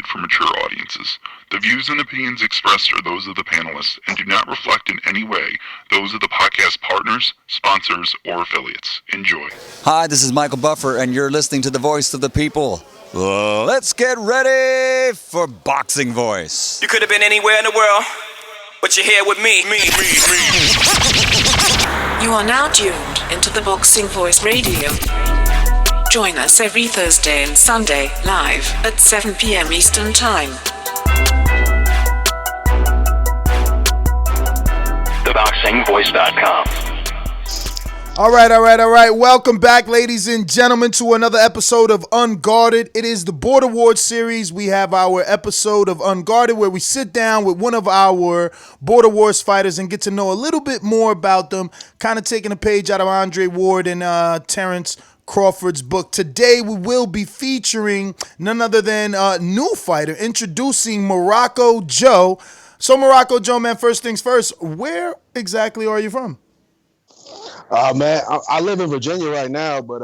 For mature audiences. The views and opinions expressed are those of the panelists and do not reflect in any way those of the podcast partners, sponsors, or affiliates. Enjoy. Hi, this is Michael Buffer, and you're listening to the voice of the people. Let's get ready for Boxing Voice. You could have been anywhere in the world, but you're here with me. You are now tuned into the Boxing Voice Radio. Join us every Thursday and Sunday, live at 7 p.m. Eastern Time. Thaboxingvoice.com. All right. Welcome back, ladies and gentlemen, to another episode of Unguarded. It is the Border Wars series. We have our episode of Unguarded where we sit down with one of our Border Wars fighters and get to know a little bit more about them, kind of taking a page out of Andre Ward and Terrence Crawford's book. Today we will be featuring none other than a new fighter, introducing Morocco Joe. So Morocco Joe, man, first things first, where exactly are you from? Man, I live in Virginia right now, but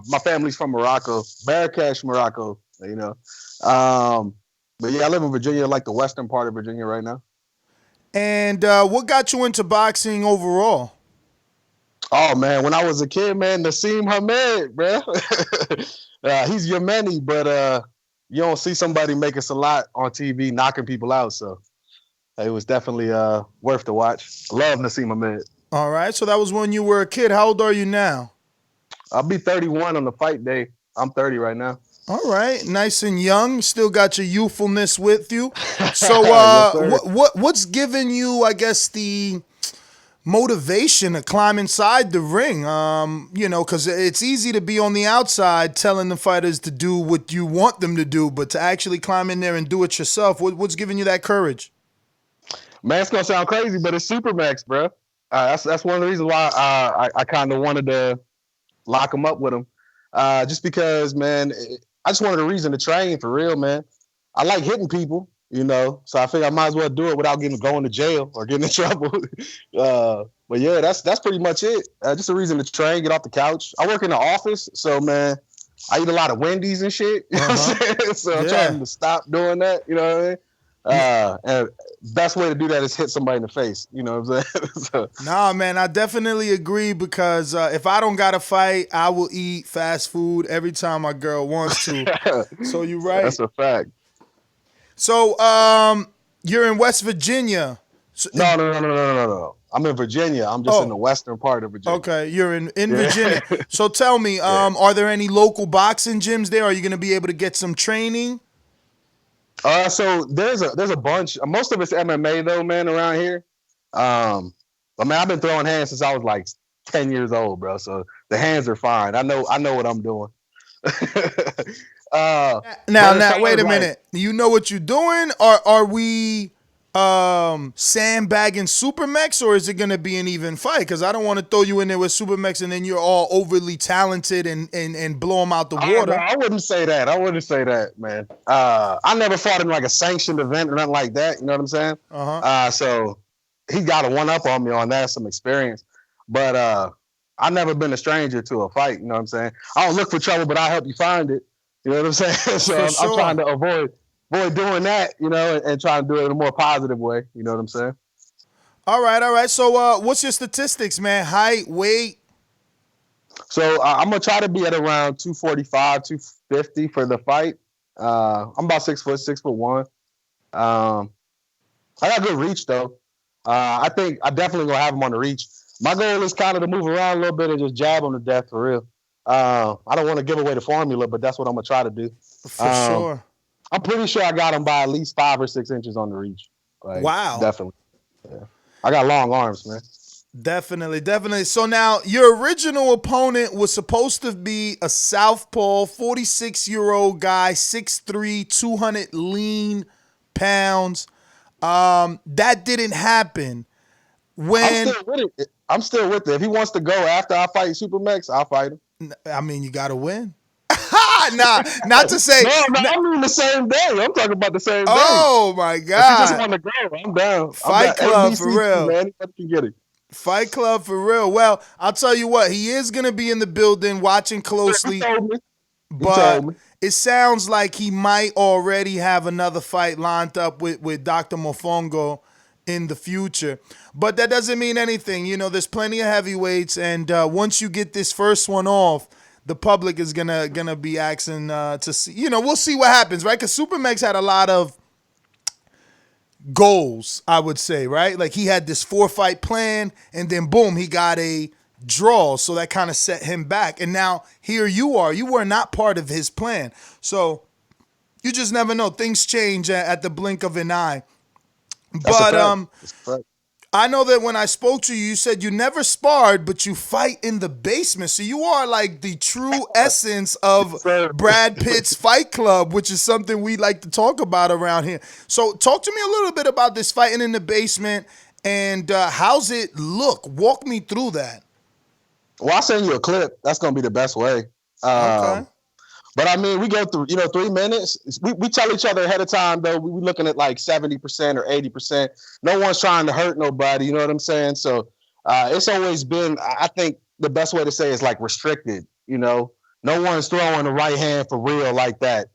my family's from Morocco, Marrakesh, Morocco, you know. But yeah, I live in Virginia, like the western part of Virginia right now. And what got you into boxing overall? Oh, man, when I was a kid, man, Naseem Hamed, bro. He's Yemeni, but you don't see somebody making a lot on TV knocking people out, so it was definitely worth the watch. I love Naseem Hamed. All right, so that was when you were a kid. How old are you now? I'll be 31 on the fight day. I'm 30 right now. All right, nice and young. Still got your youthfulness with you. So Yes, what's giving you, I guess, the motivation to climb inside the ring? You know, because it's easy to be on the outside telling the fighters to do what you want them to do, but to actually climb in there and do it yourself, what's giving you that courage? Man, it's going to sound crazy, but it's SuperMEX, bro. That's one of the reasons why I kind of wanted to lock him up with him. Just because, man, I just wanted a reason to train for real, man. I like hitting people, you know, so I figured I might as well do it without going to jail or getting in trouble. But yeah, that's pretty much it. Just a reason to train, get off the couch. I work in the office, so man, I eat a lot of Wendy's and shit. You know what I'm saying? So I'm trying to stop doing that. You know what I mean? And best way to do that is hit somebody in the face. You know what I'm saying? So. Nah, man, I definitely agree because if I don't got to fight, I will eat fast food every time my girl wants to. So you're right. That's a fact. So you're in West Virginia. So, No. I'm in Virginia. I'm just in the western part of Virginia. Okay, you're in Virginia. So tell me, are there any local boxing gyms there? Are you going to be able to get some training? So there's a bunch. Most of it's MMA though, man, around here. But man, I've been throwing hands since I was like 10 years old, bro. So the hands are fine. I know what I'm doing. Now, wait a minute. You know what you're doing? Are we sandbagging SuperMEX, or is it going to be an even fight? Because I don't want to throw you in there with SuperMEX and then you're all overly talented and blow them out the water. I wouldn't say that, man. I never fought in like a sanctioned event or nothing like that. You know what I'm saying? So he got a one-up on me on that, some experience. But I've never been a stranger to a fight. You know what I'm saying? I don't look for trouble, but I'll help you find it. You know what I'm saying? So I'm trying to avoid doing that, you know, and trying to do it in a more positive way. You know what I'm saying? All right. So what's your statistics, man? Height, weight? So I'm going to try to be at around 245, 250 for the fight. I'm about 6 foot, 6'1". I got good reach, though. I think I definitely going to have him on the reach. My goal is kind of to move around a little bit and just jab him to death for real. I don't want to give away the formula, but that's what I'm going to try to do. For sure. I'm pretty sure I got him by at least 5 or 6 inches on the reach. Like, wow. Definitely. Yeah. I got long arms, man. Definitely. So now, your original opponent was supposed to be a southpaw, 46-year-old guy, 6'3", 200 lean pounds. That didn't happen. I'm still with it. If he wants to go after I fight SuperMEX, I'll fight him. I mean, you got to win. Nah, not to say. No, I mean the same day. I'm talking about the same day. Oh my God! If you just want to go, I'm down. Fight Club for real, man. Anybody can get it. Fight Club for real. Well, I'll tell you what, he is gonna be in the building watching closely. He told me. But it sounds like he might already have another fight lined up with Dr. Mofongo in the future. But that doesn't mean anything. You know, there's plenty of heavyweights, and once you get this first one off, the public is gonna be asking to see. You know, we'll see what happens, right? Because SuperMEX had a lot of goals, I would say, right? Like he had this 4-fight plan, and then boom, he got a draw, so that kind of set him back. And now here you are. You were not part of his plan, so you just never know. Things change at the blink of an eye. But I know that when I spoke to you, you said you never sparred, but you fight in the basement. So you are like the true essence of Brad Pitt's Fight Club, which is something we like to talk about around here. So talk to me a little bit about this fighting in the basement, and how's it look? Walk me through that. Well, I'll send you a clip. That's going to be the best way. Okay. But I mean, we go through, 3 minutes. We tell each other ahead of time, though. We're looking at like 70% or 80%. No one's trying to hurt nobody. You know what I'm saying? So it's always been, I think the best way to say is like restricted. No one's throwing the right hand for real like that.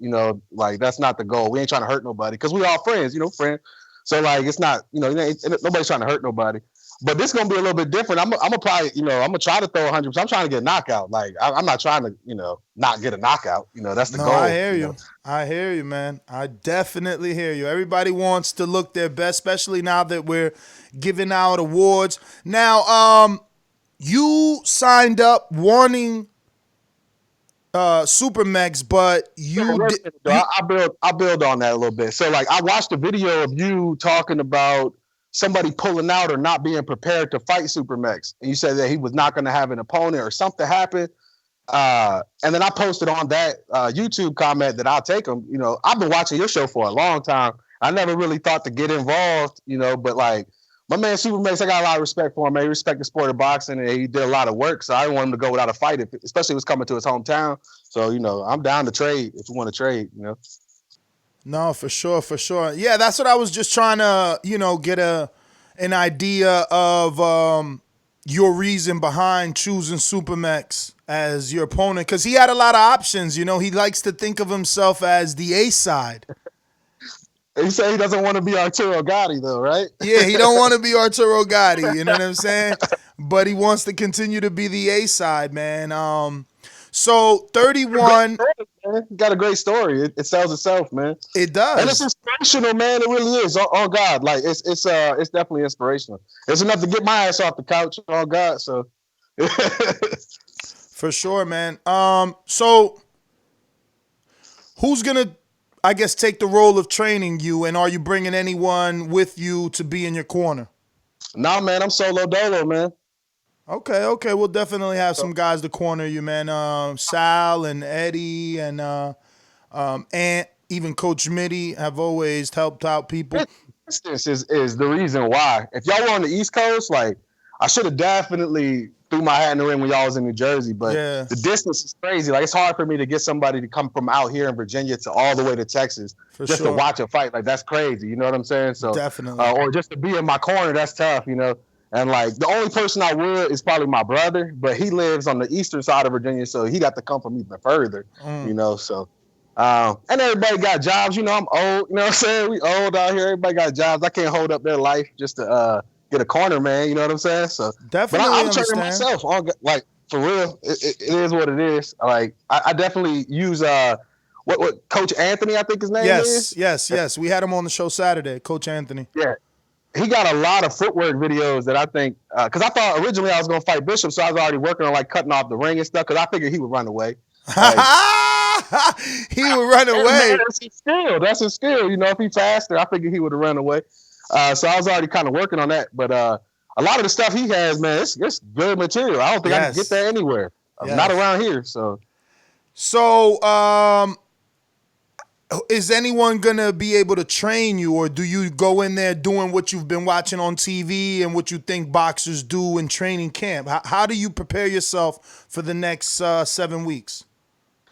Like that's not the goal. We ain't trying to hurt nobody because we all friends, friends. So like it's not, nobody's trying to hurt nobody. But this is gonna be a little bit different. I'm gonna probably, I'm gonna try to throw 100%. I'm trying to get a knockout. Like I'm not trying to, not get a knockout. That's the goal. I hear you. I hear you, man. I definitely hear you. Everybody wants to look their best, especially now that we're giving out awards. Now, you signed up wanting SuperMEX, but I'll build on that a little bit. So like I watched a video of you talking about somebody pulling out or not being prepared to fight SuperMEX. And you said that he was not going to have an opponent or something happened. And then I posted on that YouTube comment that I'll take him. I've been watching your show for a long time. I never really thought to get involved, but like my man SuperMEX, I got a lot of respect for him. Man, he respect the sport of boxing, and he did a lot of work. So I didn't want him to go without a fight, especially if it was coming to his hometown. So, I'm down to trade if you want to trade, No, for sure, for sure. Yeah, that's what I was just trying to, get an idea of your reason behind choosing SuperMEX as your opponent, because he had a lot of options. He likes to think of himself as the A side. He said he doesn't want to be Arturo Gatti, though, right? Yeah, he don't want to be Arturo Gatti. You know what I'm saying? But he wants to continue to be the A side, man. So 31. Got a great story. It sells itself, man. It does, and it's inspirational, man. It really is. Oh God, like it's definitely inspirational. It's enough to get my ass off the couch. Oh God, so for sure, man. So who's gonna, I guess, take the role of training you, and are you bringing anyone with you to be in your corner? Nah, man, I'm solo dolo, man. Okay. We'll definitely have some guys to corner you, man. Sal and Eddie and Ant, even Coach Mide have always helped out people. This is the reason why. If y'all were on the East Coast, like I should have definitely threw my hat in the ring when y'all was in New Jersey, but the distance is crazy. Like it's hard for me to get somebody to come from out here in Virginia to all the way to Texas to watch a fight. Like that's crazy. You know what I'm saying? So definitely, or just to be in my corner, that's tough. And like the only person I would is probably my brother, but he lives on the eastern side of Virginia, so he got to come from even further. So and everybody got jobs. I'm old. You know what I'm saying? We old out here. Everybody got jobs. I can't hold up their life just to get a corner, man. You know what I'm saying? So definitely, but I'm training myself. Like for real, it is what it is. Like I definitely use what Coach Anthony, I think his name is. Yes. We had him on the show Saturday, Coach Anthony. Yeah. He got a lot of footwork videos that I think, because I thought originally I was going to fight Bishop, so I was already working on like cutting off the ring and stuff, because I figured he would run away. Like, he would run away. Man, that's his skill. If he's faster, I figured he would have run away. So I was already kind of working on that. But a lot of the stuff he has, man, it's good material. I don't think I can get that anywhere. Not around here. So is anyone going to be able to train you, or do you go in there doing what you've been watching on TV and what you think boxers do in training camp? How do you prepare yourself for the next 7 weeks?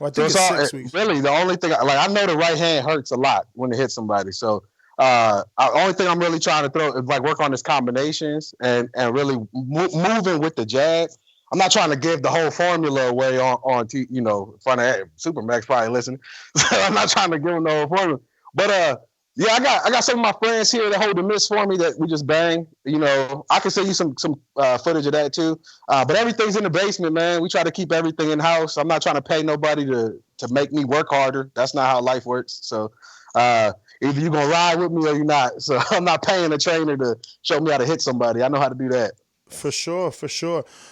Well, I think it's 6 weeks. Really, the only thing, I know the right hand hurts a lot when it hits somebody. So the only thing I'm really trying to throw is like work on his combinations and really moving with the jab. I'm not trying to give the whole formula away in front of SuperMEX probably listening. So I'm not trying to give them the whole formula. But yeah, I got some of my friends here that hold the mitts for me that we just bang. I can send you some footage of that too. But everything's in the basement, man. We try to keep everything in house. I'm not trying to pay nobody to make me work harder. That's not how life works. So either you're gonna ride with me or you're not. So I'm not paying a trainer to show me how to hit somebody. I know how to do that. For sure.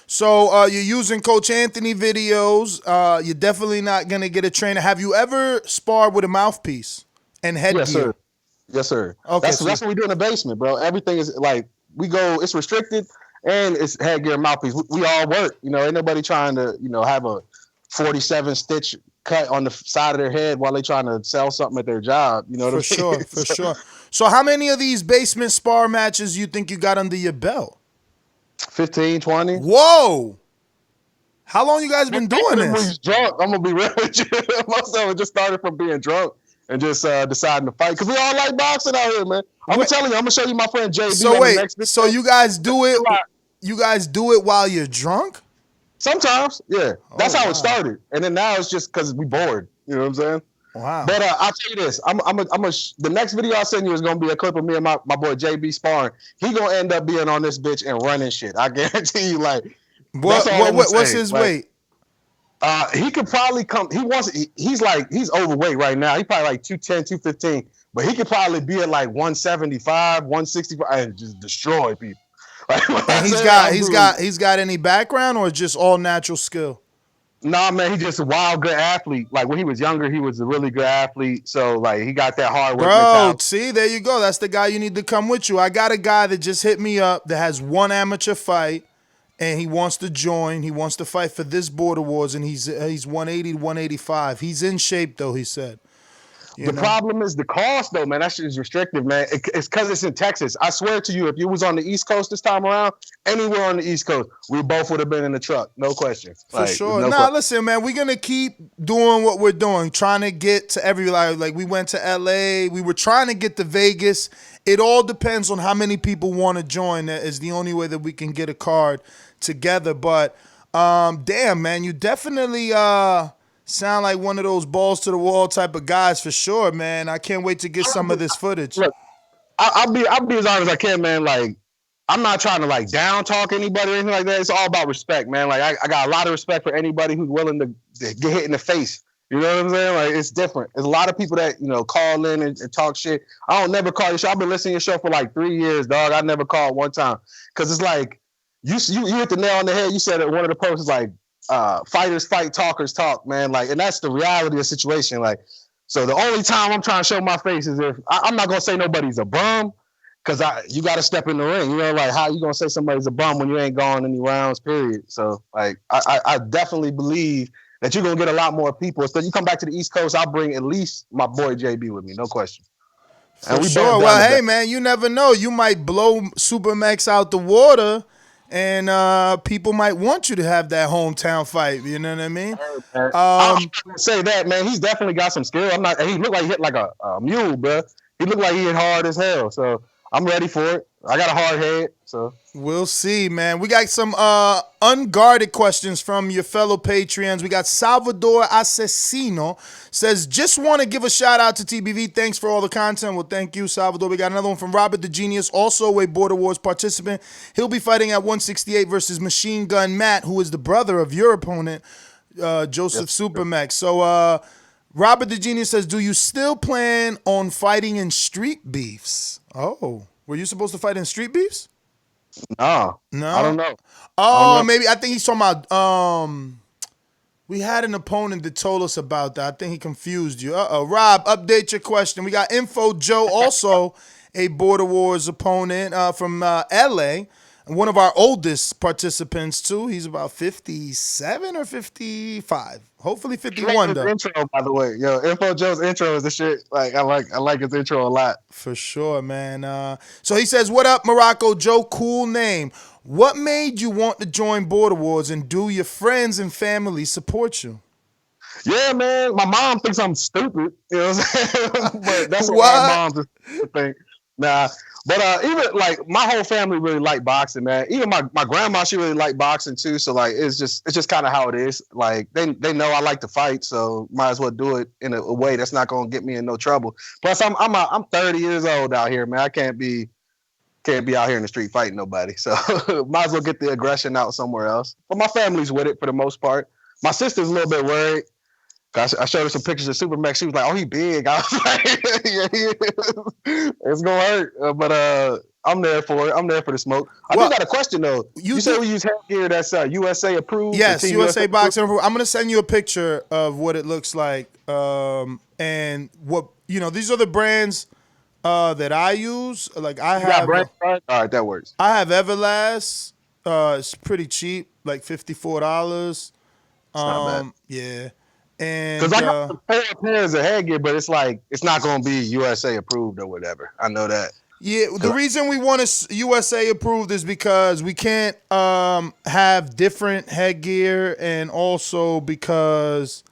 So you're using Coach Anthony videos. You're definitely not gonna get a trainer. Have you ever sparred with a mouthpiece and headgear? Yes, sir. Yes, sir. Okay, that's what we do in the basement, bro. Everything is like we go. It's restricted and it's headgear and mouthpiece. We all work. Ain't nobody trying to have a 47 stitch cut on the side of their head while they trying to sell something at their job. You know what I mean? For sure. So how many of these basement spar matches you think you got under your belt? 15, 20. Whoa! How long you guys been doing this? He's drunk. I'm gonna be real with you. Most of it just started from being drunk and just deciding to fight because we all like boxing out here, man. I'm telling you, I'm gonna show you my friend JB. So wait, so you guys do it? You guys do it while you're drunk? Sometimes, yeah. That's how it started, and then now it's just because we bored. You know what I'm saying? Wow. But I'll tell you this: the next video I send you is gonna be a clip of me and my boy JB sparring. He gonna end up being on this bitch and running shit. I guarantee you. Like, what's his weight? He could probably come. He's overweight right now. He probably like 210, 215. But he could probably be at like 175, 165 and just destroy people. Like, and he's got any background or just all natural skill? Nah, man, he's just a wild good athlete. Like when he was younger, he was a really good athlete. So like he got that hard work. Bro, see, there you go. That's the guy you need to come with you. I got a guy that just hit me up that has one amateur fight. And he wants to join. He wants to fight for this Border Wars, and he's 180 to 185. He's in shape, though, he said. The problem is the cost, though, man. That shit is restrictive, man. It's because it's in Texas. I swear to you, if you was on the East Coast this time around, anywhere on the East Coast, we both would have been in the truck. No question. For sure. Listen, man, we're going to keep doing what we're doing, trying to get to every, like we went to L.A., we were trying to get to Vegas. It all depends on how many people want to join. That is the only way that we can get a card together. But, damn, man, you definitely sound like one of those balls to the wall type of guys for sure, man. I can't wait to get some of this footage. Look, I'll be as honest as I can, man. Like, I'm not trying to like down talk anybody or anything like that. It's all about respect, man. Like, I got a lot of respect for anybody who's willing to get hit in the face. You know what I'm saying? Like, it's different. There's a lot of people that, call in and talk shit. I don't never call your show. I've been listening to your show for like 3 years, dog. I never called one time. Because it's like, you hit the nail on the head. You said at one of the posts, like, fighters fight, talkers talk, man. Like, and that's the reality of the situation. Like, so the only time I'm trying to show my face is if I'm not gonna say nobody's a bum, because you got to step in the ring. Like how you gonna say somebody's a bum when you ain't gone any rounds? Period. So like, I definitely believe that you're gonna get a lot more people. So you come back to the East Coast, I'll bring at least my boy JB with me, no question. For sure. Well, hey man, you never know. You might blow SuperMEX out the water. And people might want you to have that hometown fight. You know what I mean? I say that, man. He's definitely got some skill. He looked like he hit like a mule, bro. He looked like he hit hard as hell. So I'm ready for it. I got a hard head. So we'll see, man. We got some unguarded questions from your fellow Patreons. We got Salvador Asesino says, just want to give a shout out to TBV. Thanks for all the content. Well, thank you, Salvador. We got another one from Robert the Genius, also a Border Wars participant. He'll be fighting at 168 versus Machine Gun Matt, who is the brother of your opponent, Joseph SuperMEX. So Robert the Genius says, do you still plan on fighting in street beefs? Oh, were you supposed to fight in street beefs? No. I don't know. Oh, maybe. I think he's talking about, we had an opponent that told us about that. I think he confused you. Rob, update your question. We got Info Joe, also a Border Wars opponent from L.A., and one of our oldest participants, too. He's about 57 or 55. Hopefully 51, though. Intro, by the way. Yo, Info Joe's intro is the shit. Like, I like his intro a lot. For sure, man. So he says, what up, Morocco Joe? Cool name. What made you want to join Border Wars, and do your friends and family support you? Yeah, man. My mom thinks I'm stupid. You know what I'm saying? But that's what my mom just think. Nah, but even like my whole family really like boxing, man. Even my grandma, she really liked boxing too. So like it's just kind of how it is. Like they know I like to fight, so might as well do it in a way that's not gonna get me in no trouble. Plus, I'm 30 years old out here, man. I can't be out here in the street fighting nobody. So might as well get the aggression out somewhere else. But my family's with it for the most part. My sister's a little bit worried. I showed her some pictures of SuperMEX. She was like, "Oh, he big." I was like, "Yeah, he is. It's gonna hurt." But I'm there for it. I'm there for the smoke. I do got a question though. You said we use headgear that's USA approved. Yes, USA boxing approved. I'm gonna send you a picture of what it looks like, and what these are the brands that I use. Like I have. All right, that works. I have Everlast. It's pretty cheap, like $54. Not bad. Yeah. And because I got a pair of pairs of headgear, but it's like it's not going to be USA approved or whatever. I know that. Yeah, the reason we want to USA approved is because we can't have different headgear, and also because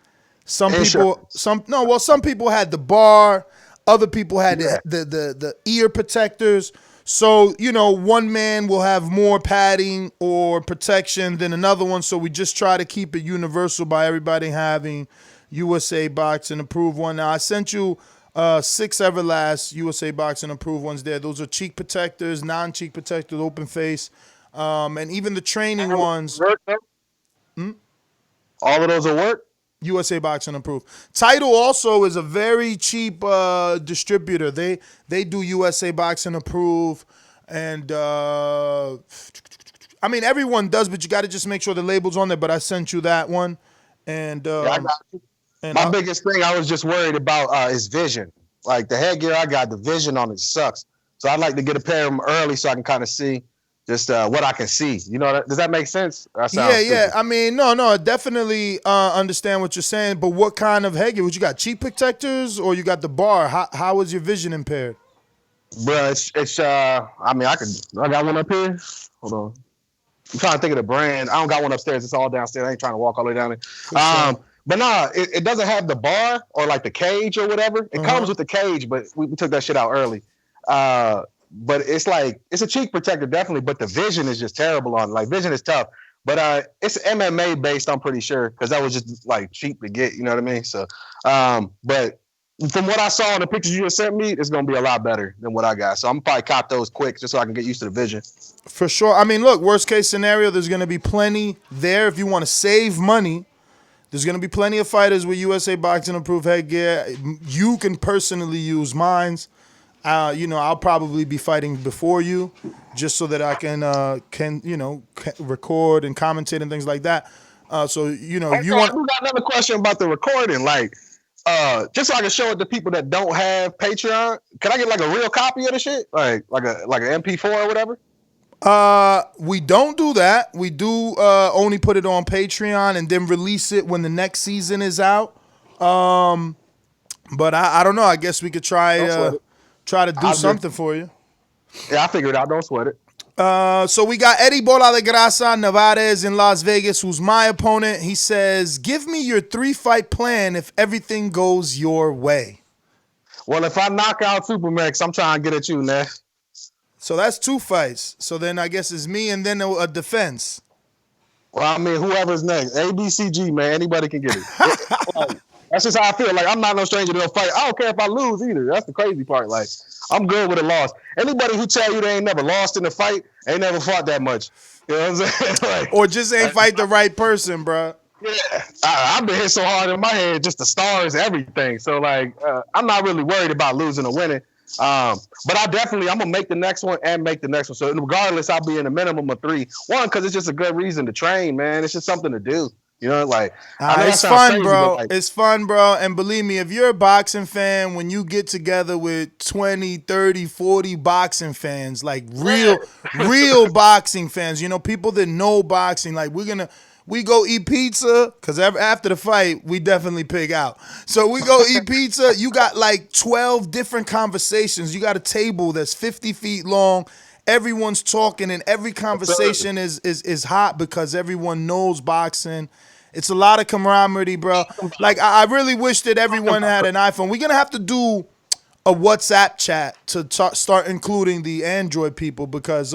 some people had the bar, other people had the ear protectors. So, one man will have more padding or protection than another one. So we just try to keep it universal by everybody having USA Boxing approved one. Now, I sent you 6 Everlast USA Boxing approved ones there. Those are cheek protectors, non-cheek protectors, open face, and even the training ones. All of those will work? USA Boxing approved. Title also is a very cheap distributor. They do USA Boxing approved, and I mean everyone does, but you got to just make sure the label's on there. But I sent you that one, and I got you. My biggest thing I was just worried about is vision. Like the headgear I got, the vision on it sucks. So I'd like to get a pair of them early so I can kind of see just what I can see. Does that make sense? Yeah. I mean, no, I definitely understand what you're saying. But what kind of headgear? What you got? Cheek protectors, or you got the bar? How is your vision impaired? Bro, it's I got one up here. Hold on. I'm trying to think of the brand. I don't got one upstairs. It's all downstairs. I ain't trying to walk all the way down there. But nah, it doesn't have the bar or like the cage or whatever. It comes with the cage, but we took that shit out early. But it's like it's a cheek protector definitely, but the vision is just terrible on it. Like vision is tough. But it's MMA based, I'm pretty sure, because that was just like cheap to get, you know what I mean? So but from what I saw in the pictures you just sent me, it's gonna be a lot better than what I got. So I'm probably cop those quick just so I can get used to the vision. For sure. I mean, look, worst case scenario, there's gonna be plenty there if you want to save money. There's going to be plenty of fighters with USA Boxing approved headgear. You can personally use mines. I'll probably be fighting before you just so that I can record and commentate and things like that. If you want. We got another question about the recording. Like, just so I can show it to people that don't have Patreon, can I get like a real copy of the shit? Like an MP4 or whatever? We don't do that. We do only put it on Patreon and then release it when the next season is out. But I don't know. I guess we could try to do something for you. Yeah, I figured it out. Don't sweat it. So we got Eddie Bola de Grasa Nevarez in Las Vegas, who's my opponent. He says, "Give me your 3-fight plan if everything goes your way." Well, if I knock out SuperMEX, I'm trying to get at you, man. So that's 2 fights. So then I guess it's me and then a defense. Well, I mean, whoever's next. ABCG, man. Anybody can get it. That's just how I feel. Like, I'm not no stranger to a fight. I don't care if I lose either. That's the crazy part. Like, I'm good with a loss. Anybody who tell you they ain't never lost in a fight ain't never fought that much. You know what I'm saying? Like, or just ain't fight the right person, bro. Yeah. I've been hit so hard in my head, just the stars, everything. So, like, I'm not really worried about losing or winning. But I'm gonna make the next one and make the next one. So regardless, I'll be in a minimum of 3. One, because it's just a good reason to train, man. It's just something to do. Like it's fun, bro. It's fun, bro. And believe me, if you're a boxing fan, when you get together with 20, 30, 40 boxing fans, like real boxing fans, people that know boxing, like we go eat pizza, because after the fight, we definitely pig out. So we go eat pizza. You got like 12 different conversations. You got a table that's 50 feet long. Everyone's talking, and every conversation is hot because everyone knows boxing. It's a lot of camaraderie, bro. Like, I really wish that everyone had an iPhone. We're going to have to do a WhatsApp chat to start including the Android people because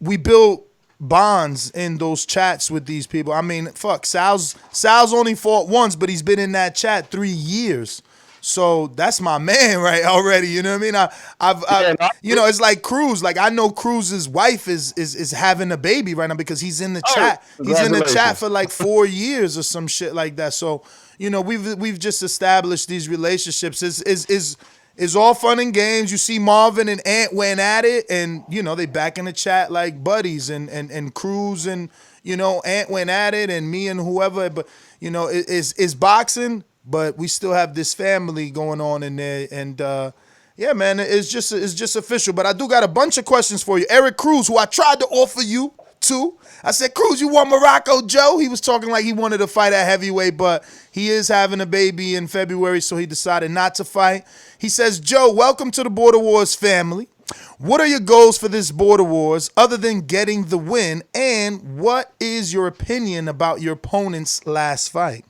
we built bonds in those chats with these people. I mean, fuck, Sal's only fought once, but he's been in that chat 3 years. So that's my man, right? Already, you know what I mean? It's like Cruz. Like I know Cruz's wife is having a baby right now because he's in the chat. He's in the chat for like 4 years or some shit like that. So we've just established these relationships. Is all fun and games. You see Marvin and Ant went at it, and they back in the chat like buddies, and Cruz and Ant went at it, and me and whoever. But it's boxing. But we still have this family going on in there, and yeah, man, it's just official. But I do got a bunch of questions for you, Eric Cruz, who I tried to offer you to. I said, Cruz, you want Morocco Joe? He was talking like he wanted to fight at heavyweight, but he is having a baby in February, so he decided not to fight. He says, Joe, welcome to the Border Wars family. What are your goals for this Border Wars other than getting the win? And what is your opinion about your opponent's last fight?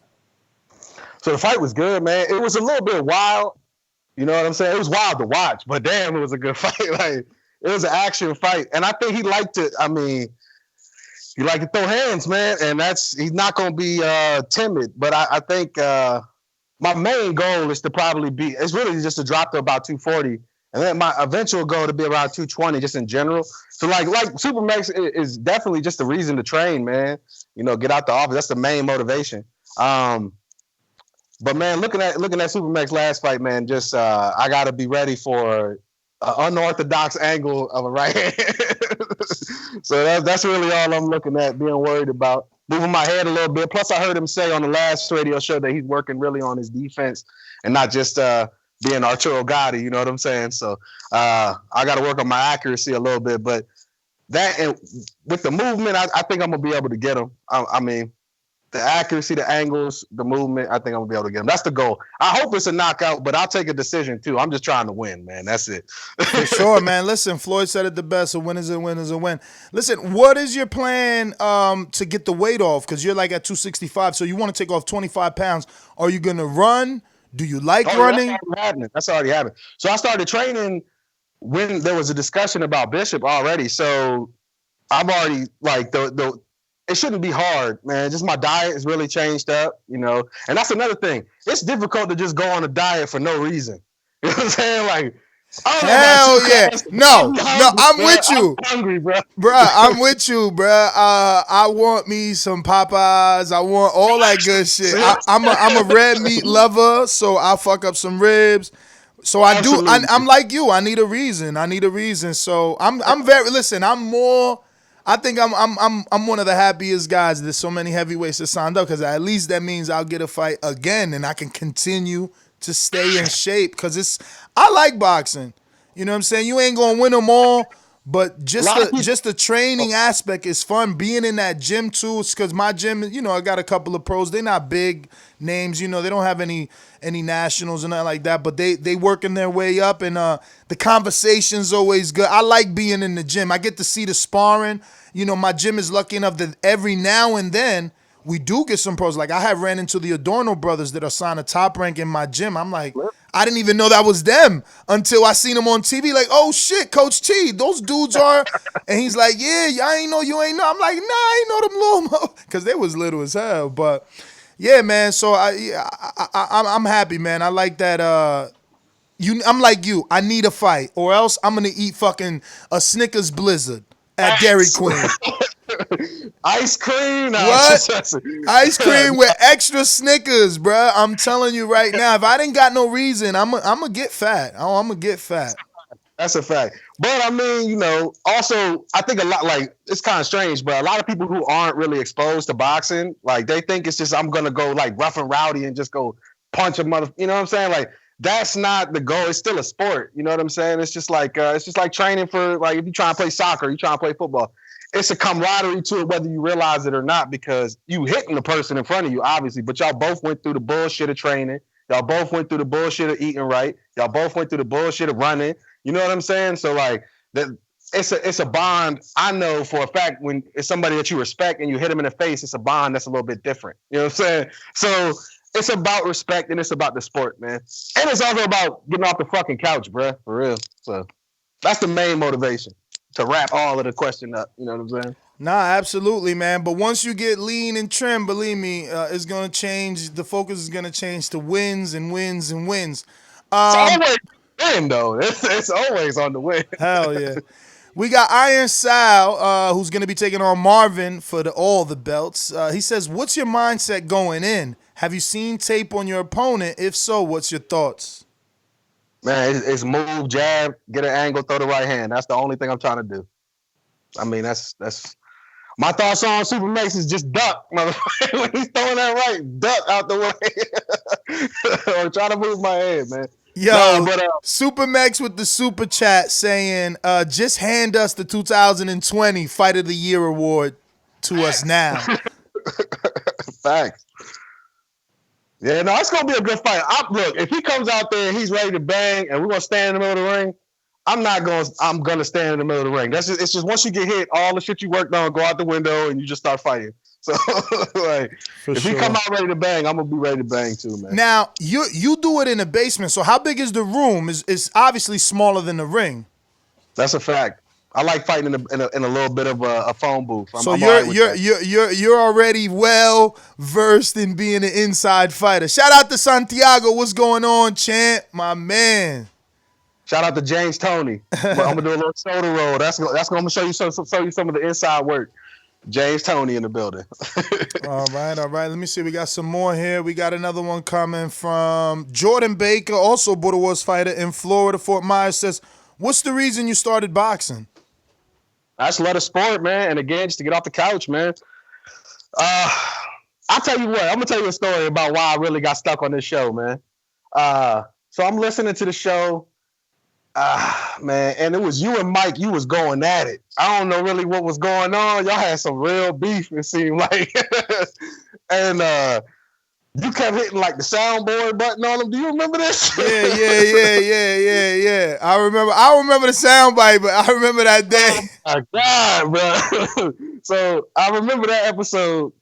So the fight was good, man. It was a little bit wild. You know what I'm saying? It was wild to watch, but damn, it was a good fight. Like it was an action fight. And I think he liked it. I mean, he liked to throw hands, man. And he's not gonna be timid. But I think my main goal is to probably it's really just to drop to about 240. And then my eventual goal to be around 220 just in general. So like SuperMEX is definitely just a reason to train, man. Get out the office. That's the main motivation. But man, looking at SuperMEX last fight, man, just I gotta be ready for an unorthodox angle of a right hand. So that's really all I'm looking at, being worried about. Moving my head a little bit. Plus, I heard him say on the last radio show that he's working really on his defense and not just being Arturo Gotti. You know what I'm saying? So I got to work on my accuracy a little bit. But that and with the movement, I think I'm gonna be able to get him. I mean. The accuracy, the angles, the movement, I think I'm going to be able to get him. That's the goal. I hope it's a knockout, but I'll take a decision, too. I'm just trying to win, man. That's it. For sure, man. Listen, Floyd said it the best. A win is a win is a win. Listen, what is your plan to get the weight off? Because you're like at 265, so you want to take off 25 pounds. Are you going to run? Do you like running? That's already happened. So I started training when there was a discussion about Bishop already. So I've already, like, it shouldn't be hard, man. Just my diet has really changed up, And that's another thing. It's difficult to just go on a diet for no reason. You know what I'm saying? Like, hell yeah. No, I'm with you. I'm hungry, bro. I'm with you, bro. I want me some Popeyes. I want all that good shit. I'm a red meat lover, so I'll fuck up some ribs. So I'm like you. I need a reason. So I think I'm one of the happiest guys. There's so many heavyweights that signed up because at least that means I'll get a fight again and I can continue to stay in shape because I like boxing. You know what I'm saying? You ain't gonna win them all, but just the training aspect is fun. Being in that gym too, because my gym, I got a couple of pros. They're not big names, they don't have any nationals and nothing like that, but they working their way up, and the conversation's always good. I like being in the gym. I get to see the sparring. My gym is lucky enough that every now and then we do get some pros. Like I have ran into the Adorno brothers that are signed to Top Rank in my gym. I'm like, I didn't even know that was them until I seen them on TV. Like, oh shit, Coach T, those dudes are. And he's like, yeah, I ain't know you ain't know. I'm like, nah, I ain't know them little because they was little as hell. But yeah, man. So I'm happy, man. I like that. I'm like you. I need a fight, or else I'm gonna eat fucking a Snickers Blizzard at Dairy Queen. Ice cream? No, what? Ice cream with extra Snickers, bruh. I'm telling you right now, if I didn't got no reason, I'm gonna get fat. Oh, I'm gonna get fat. That's a fact. But I mean, also I think a lot, like, it's kind of strange, but a lot of people who aren't really exposed to boxing, like, they think it's just I'm gonna go like rough and rowdy and just go punch a mother. You know what I'm saying? Like, that's not the goal. It's still a sport. You know what I'm saying? It's just like training for, like, if you try to play soccer, you try to play football. It's a camaraderie to it, whether you realize it or not, because you hitting the person in front of you, obviously, but y'all both went through the bullshit of training. Y'all both went through the bullshit of eating right. Y'all both went through the bullshit of running. You know what I'm saying? So, like, it's a bond. I know for a fact when it's somebody that you respect and you hit them in the face, it's a bond that's a little bit different. You know what I'm saying? So it's about respect and it's about the sport, man. And it's also about getting off the fucking couch, bro, for real. So that's the main motivation, to wrap all of the question up. You know what I'm saying? Nah, absolutely, man. But once you get lean and trim, believe me, it's gonna change. The focus is gonna change to wins and wins and wins. It's always win, though. It's always on the win. Hell yeah. We got Iron Sal, who's going to be taking on Marvin for all the belts. He says, what's your mindset going in? Have you seen tape on your opponent? If so, what's your thoughts? Man, it's move, jab, get an angle, throw the right hand. That's the only thing I'm trying to do. I mean, that's my thoughts on SuperMEX is just duck. When he's throwing that right, duck out the way. Or try to move my head, man. Yo, no, but, SuperMEX with the super chat saying, just hand us the 2020 Fight of the Year award to us now. Facts. Yeah, no, it's gonna be a good fight. Look, if he comes out there and he's ready to bang, and we're gonna stand in the middle of the ring, I'm gonna stand in the middle of the ring. It's just once you get hit, all the shit you worked on go out the window, and you just start fighting. So, like, if he come out ready to bang, I'm gonna be ready to bang too, man. Now, you do it in the basement. So, how big is the room? Is obviously smaller than the ring. That's a fact. I like fighting in a little bit of a phone booth. So you're already well versed in being an inside fighter. Some out to Santiago. What's going on, champ? My man. Shout out to James Toney. I'm gonna do a little shoulder roll. That's gonna show you some of the inside work. James Toney in the building. All right. Let me see. We got some more here. We got another one coming from Jordan Baker, also Border Wars fighter in Florida, Fort Myers. Says, what's the reason you started boxing? I just love the sport, man. And again, just to get off the couch, man. I'll tell you what. I'm going to tell you a story about why I really got stuck on this show, man. So I'm listening to the show, man, and it was you and Mike. You was going at it. I don't know really what was going on. Y'all had some real beef, it seemed like. And you kept hitting like the soundboard button on them. Do you remember this? Yeah. I remember the soundbite, but I remember that day. Oh my God, bro. So I remember that episode,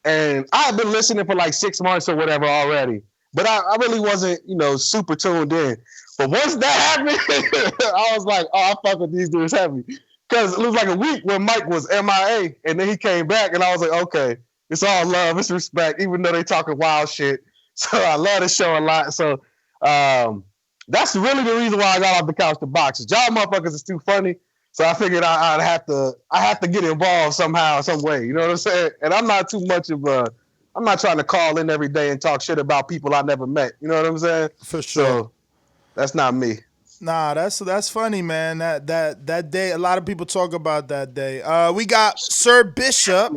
and I had been listening for like 6 months or whatever already, but I really wasn't, super tuned in. But once that happened, I was like, oh, I fuck with these dudes heavy. Because it was like a week when Mike was MIA, and then he came back, and I was like, okay, it's all love, it's respect, even though they talking wild shit. So I love the show a lot. So that's really the reason why I got off the couch to box. Y'all motherfuckers is too funny. So I figured I have to get involved somehow, some way. You know what I'm saying? And I'm not too much of I'm not trying to call in every day and talk shit about people I never met. You know what I'm saying? For sure. So that's not me. Nah, that's funny, man. That day, a lot of people talk about that day. We got Sir Bishop,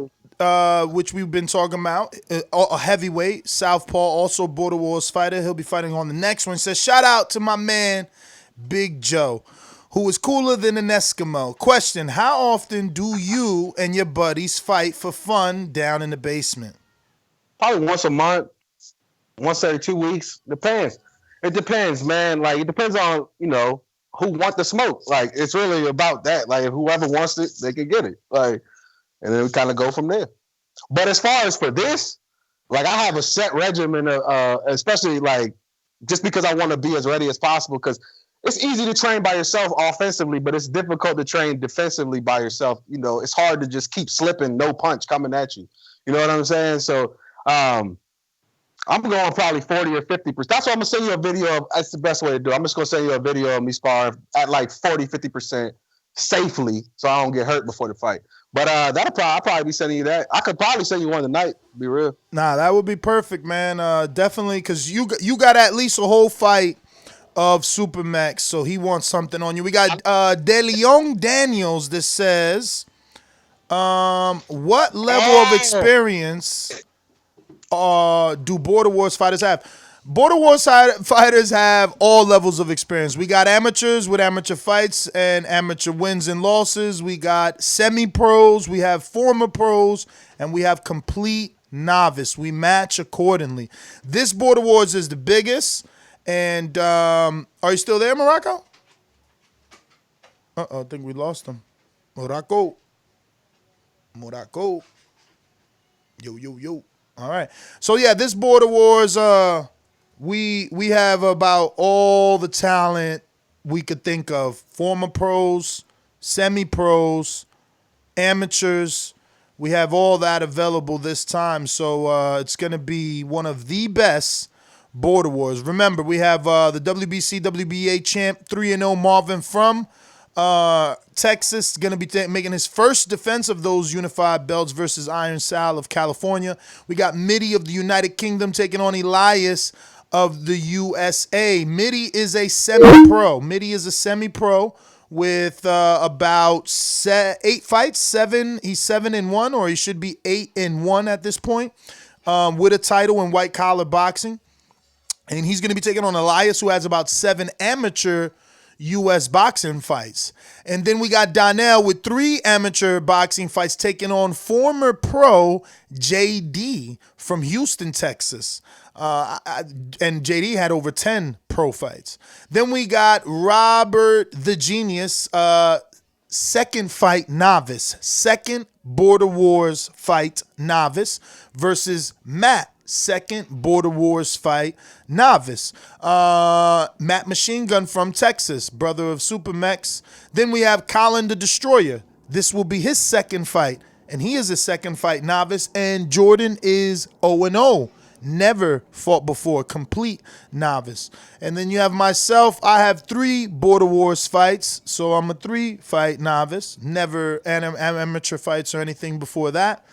which we've been talking about, a heavyweight, southpaw, also Border Wars fighter. He'll be fighting on the next one. Says, shout out to my man, Big Joe, who is cooler than an Eskimo. Question, how often do you and your buddies fight for fun down in the basement? Probably once a month, once every 2 weeks. Depends. It depends, man. Like, it depends on, who want the smoke. Like, it's really about that. Like, if whoever wants it, they can get it. Like, and then we kind of go from there. But as far as for this, like, I have a set regimen, especially, like, just because I want to be as ready as possible, because it's easy to train by yourself offensively, but it's difficult to train defensively by yourself. It's hard to just keep slipping, no punch coming at you. You know what I'm saying? So I'm going probably 40 or 50%. That's why I'm going to send you a video of. That's the best way to do it. I'm just going to send you a video of me sparring at like 40, 50% safely so I don't get hurt before the fight. But I'll probably be sending you that. I could probably send you one tonight, to be real. Nah, that would be perfect, man. Definitely, because you got at least a whole fight of SuperMEX, so he wants something on you. We got De Leon Daniels that says, what level of experience do Border Wars fighters have? Border Wars fighters have all levels of experience. We got amateurs with amateur fights and amateur wins and losses. We got semi-pros, we have former pros, and we have complete novice. We match accordingly. This Border Wars is the biggest. And are you still there, Morocco? I think we lost him. Morocco. Yo. All right. So yeah, this Border Wars, we have about all the talent we could think of. Former pros, semi-pros, amateurs. We have all that available this time. So it's going to be one of the best Border Wars. Remember, we have the WBC, WBA champ, 3-0 Marvin from Texas, going to be making his first defense of those unified belts versus Iron Sal of California. We got Mide of the United Kingdom taking on Elias of the USA. Mide is a semi-pro. With about 8 fights, 7. He's 7-1, or he should be 8-1 at this point, with a title in white collar boxing. And he's going to be taking on Elias, who has about 7 amateur U.S. boxing fights. And then we got Donel with 3 amateur boxing fights taking on former pro JD from Houston, Texas. And JD had over 10 pro fights. Then we got Robert the Genius, second fight novice. Second Border Wars fight novice versus Matt. Second Border Wars fight novice. Matt Machine Gun from Texas, brother of SuperMEX. Then we have Colin the Destroyer. This will be his second fight, and he is a second fight novice. And Jordon is 0-0. Never fought before, complete novice. And then you have myself. I have 3 Border Wars fights, so I'm a 3-fight novice. Never amateur fights or anything before that.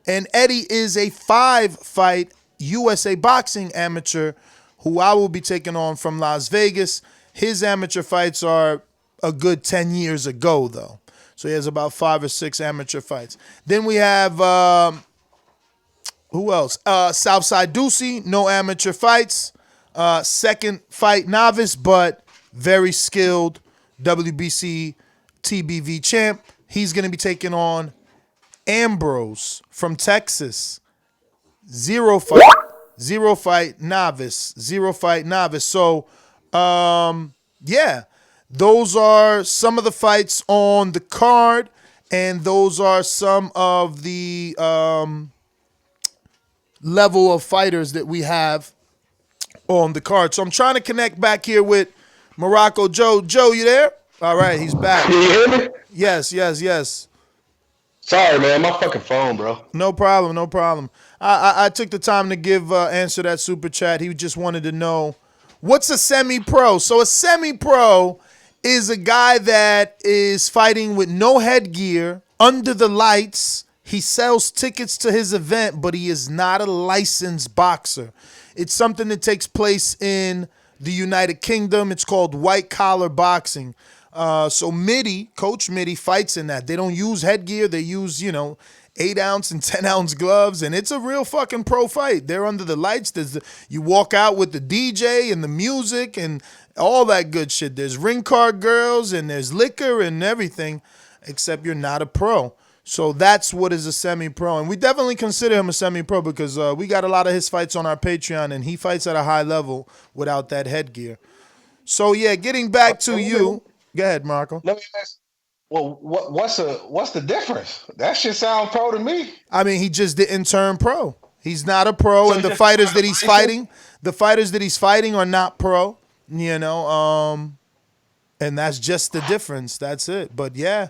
And Eddie is a 5-fight USA boxing amateur who I will be taking on from Las Vegas. His amateur fights are a good 10 years ago, though. So he has about 5 or 6 amateur fights. Then we have, who else? Southside Ducey, no amateur fights. Second fight novice, but very skilled WBC TBV champ. He's going to be taking on Ambrose from Texas. 0 fight novice. So, yeah, those are some of the fights on the card, and those are some of the level of fighters that we have on the card. So I'm trying to connect back here with Morocco Joe. Joe, you there? All right, he's back. Can you hear me? Yes. Sorry, man. My fucking phone, bro. No problem. I took the time to answer that super chat. He just wanted to know, what's a semi-pro? So a semi-pro is a guy that is fighting with no headgear, under the lights. He sells tickets to his event, but he is not a licensed boxer. It's something that takes place in the United Kingdom. It's called white collar boxing. So Coach Mide fights in that. They don't use headgear. They use, 8-ounce and 10-ounce gloves, and it's a real fucking pro fight. They're under the lights. You walk out with the DJ and the music and all that good shit. There's ring card girls and there's liquor and everything, except you're not a pro. So that's what is a semi-pro, and we definitely consider him a semi-pro because we got a lot of his fights on our Patreon, and he fights at a high level without that headgear. So yeah, getting back to you. Go ahead, Marco. Let me ask. Well, what's the difference? That shit sound pro to me. I mean, he just didn't turn pro. He's not a pro, so and the fighters that he's fighting are not pro. And that's just the difference. That's it. But yeah,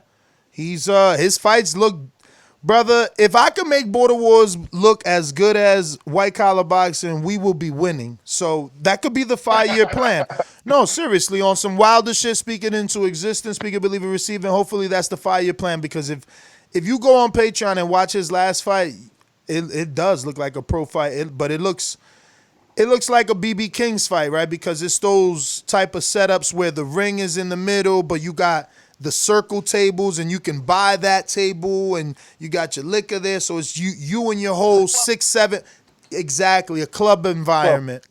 his fights look, brother. If I could make Border Wars look as good as white collar boxing, we will be winning. So that could be the 5-year plan. No, seriously, on some wilder shit, speaking into existence, speak it, believe it, receive it. Hopefully that's the 5-year plan, because if you go on Patreon and watch his last fight, it does look like a pro fight, but it looks like a BB King's fight, right? Because it's those type of setups where the ring is in the middle, but you got the circle tables and you can buy that table and you got your liquor there. So it's you and your whole 6, 7, exactly, a club environment.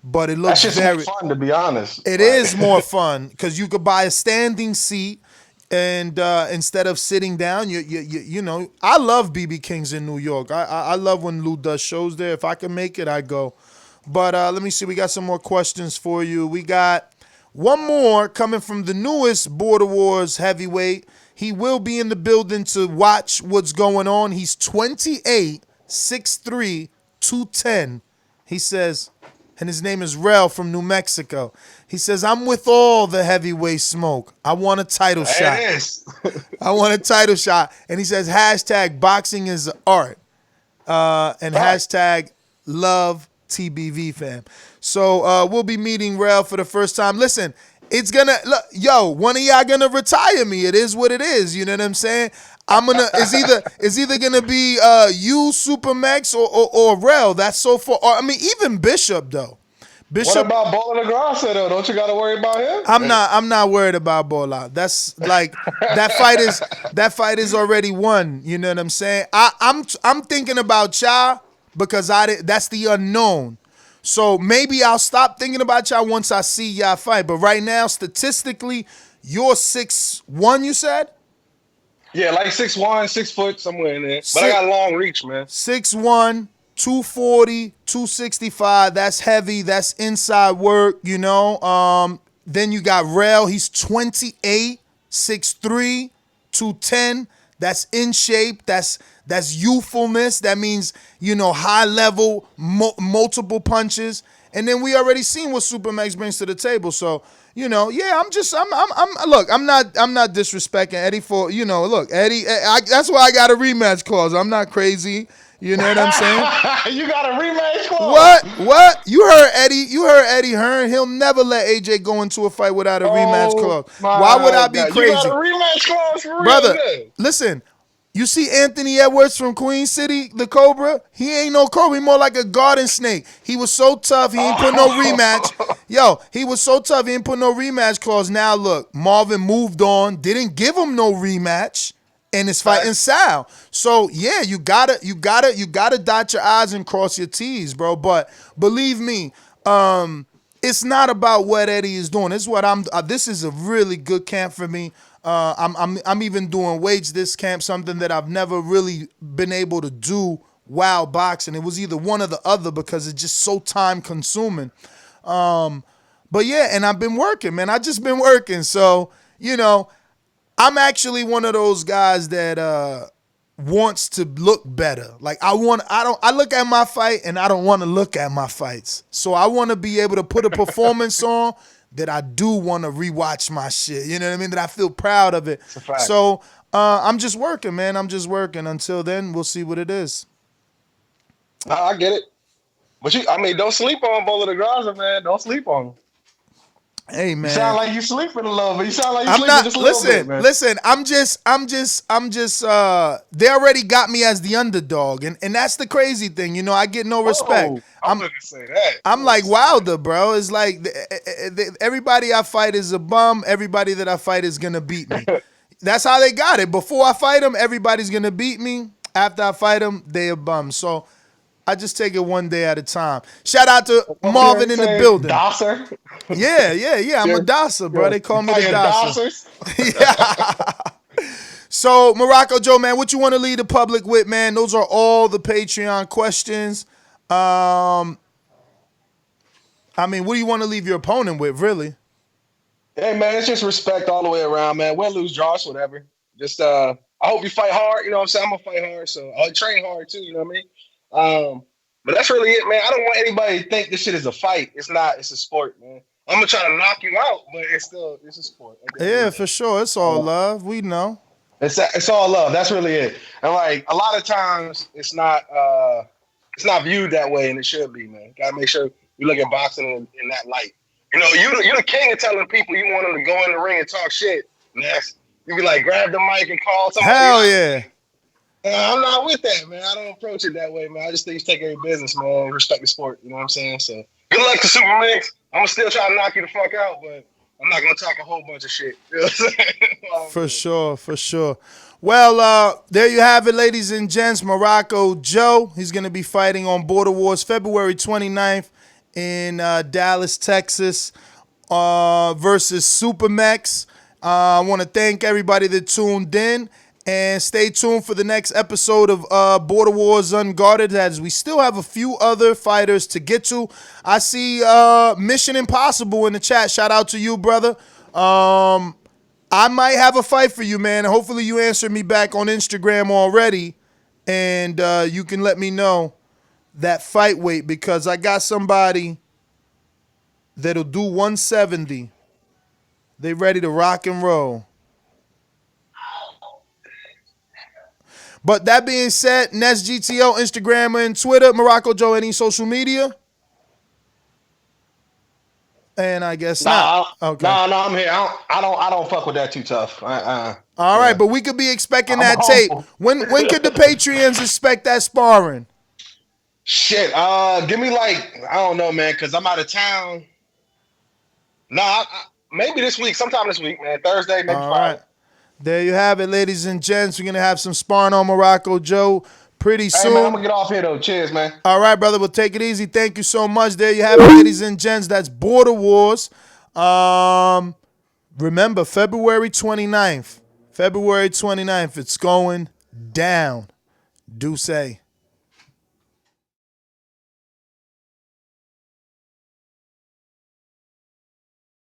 But it looks very fun, to be honest. It is more fun because you could buy a standing seat, and instead of sitting down, you know. I love BB King's in New York. I love when Lou does shows there. If I can make it, I go. But let me see. We got some more questions for you. We got one more coming from the newest Border Wars heavyweight. He will be in the building to watch what's going on. He's 28, 6'3", 210. He says, and his name is Rel from New Mexico. He says, I'm with all the heavyweight smoke. I want a title shot. It is. I want a title shot. And he says, hashtag boxing is art. And hashtag love TBV fam. So we'll be meeting Rel for the first time. Listen, it's gonna look, yo, one of y'all gonna retire me. It is what it is. You know what I'm saying? It's either gonna be you, SuperMEX, or Rel. That's so far. Or, I mean, even Bishop though. What about Bola Negrasa though? Don't you got to worry about him? I'm not worried about Bola. That's like that fight is already won. You know what I'm saying? I'm thinking about Cha because that's the unknown. So maybe I'll stop thinking about y'all once I see y'all fight. But right now, statistically, you're 6'1", you said? Yeah, like 6'1", 6 foot, somewhere in there. But I got long reach, man. 6'1", 240, 265. That's heavy. That's inside work, you know. Then you got Rel. He's 28, 6'3", 210. That's in shape. That's youthfulness. That means, you know, high level, multiple punches. And then we already seen what SuperMEX brings to the table. So, you know, yeah, look, I'm not disrespecting Eddie for, you know, look, Eddie, that's why I got a rematch clause. I'm not crazy. You know what I'm saying? You got a rematch clause. What? You heard Eddie Hearn. He'll never let AJ go into a fight without a rematch clause. Why would I be crazy? You got a rematch clause for real, brother? man. Listen, you see Anthony Edwards from Queen City, the Cobra? He ain't no Cobra. He more like a garden snake. He was so tough, he ain't put no rematch. Yo, he was so tough, he ain't put no rematch clause. Now look, Marvin moved on, didn't give him no rematch. And it's fighting Sal. So yeah, you gotta dot your I's and cross your T's, bro. But believe me, it's not about what Eddie is doing. This is a really good camp for me. I'm even doing weights this camp, something that I've never really been able to do while boxing. It was either one or the other because it's just so time consuming. But yeah, and I've been working, man. I just been working. So, you know, I'm actually one of those guys that wants to look better. Like I look at my fight and I don't want to look at my fights. So I want to be able to put a performance on that I do want to rewatch my shit. You know what I mean? That I feel proud of it. So I'm just working, man. I'm just working. Until then, we'll see what it is. I get it. But don't sleep on Bola Negrasa, man. Don't sleep on him. Hey man, you sound like you sleeping a little bit. You sound like you sleeping just a little bit, man. Listen, I'm just they already got me as the underdog, and that's the crazy thing, you know. I get no respect. I'm gonna say that. I'm like Wilder, bro. It's like everybody I fight is a bum. Everybody that I fight is gonna beat me. That's how they got it. Before I fight them, everybody's gonna beat me. After I fight them, they a bum. So I just take it one day at a time. Shout out to Marvin in the building. Dosser? Yeah. I'm a Dosser, bro. They call me the Dosser. Dossers? Yeah. So, Morocco Joe, man, what you want to leave the public with, man? Those are all the Patreon questions. I mean, what do you want to leave your opponent with, really? Hey, man, it's just respect all the way around, man. Win, lose, draws, whatever. Just, I hope you fight hard. You know what I'm saying? I'm going to fight hard, so I'll train hard, too. You know what I mean? But that's really it, man. I don't want anybody to think this shit is a fight. It's not. It's a sport, man. I'm gonna try to knock you out, but it's a sport. Yeah, for sure. It's all love. We know. It's all love. That's really it. And like a lot of times, it's not viewed that way, and it should be, man. Gotta make sure you look at boxing in that light. You know, you're the king of telling people you want them to go in the ring and talk shit. Next, you be like, grab the mic and call somebody. Hell yeah. I'm not with that, man. I don't approach it that way, man. I just think you take care of your business, man. Respect the sport. You know what I'm saying? So good luck to SuperMEX. I'm gonna still try to knock you the fuck out, but I'm not gonna talk a whole bunch of shit. You know what I'm saying? For sure. Well, there you have it, ladies and gents. Morocco Joe. He's gonna be fighting on Border Wars February 29th in Dallas, Texas, versus SuperMEX. I want to thank everybody that tuned in. And stay tuned for the next episode of Border Wars Unguarded, as we still have a few other fighters to get to. I see Mission Impossible in the chat. Shout out to you, brother. I might have a fight for you, man. Hopefully you answered me back on Instagram already. and you can let me know that fight weight because I got somebody that'll do 170. They ready to rock and roll. But that being said, Nest GTO, Instagram and Twitter, Morocco Joe, any social media? And I guess not. Okay. No, I'm here. I don't fuck with that too tough. All right, but we could be expecting that I'm tape. humble. When could the Patreons expect that sparring? Shit. Give me like I don't know, man, because I'm out of town. No, maybe this week, sometime this week, man. Thursday, maybe All Friday. right. There you have it, ladies and gents. We're going to have some sparring on Morocco Joe pretty soon. Hey, man, I'm going to get off here, though. Cheers, man. All right, brother. We'll take it easy. Thank you so much. There you have it, ladies and gents. That's Border Wars. Remember, February 29th. February 29th. It's going down. Do say.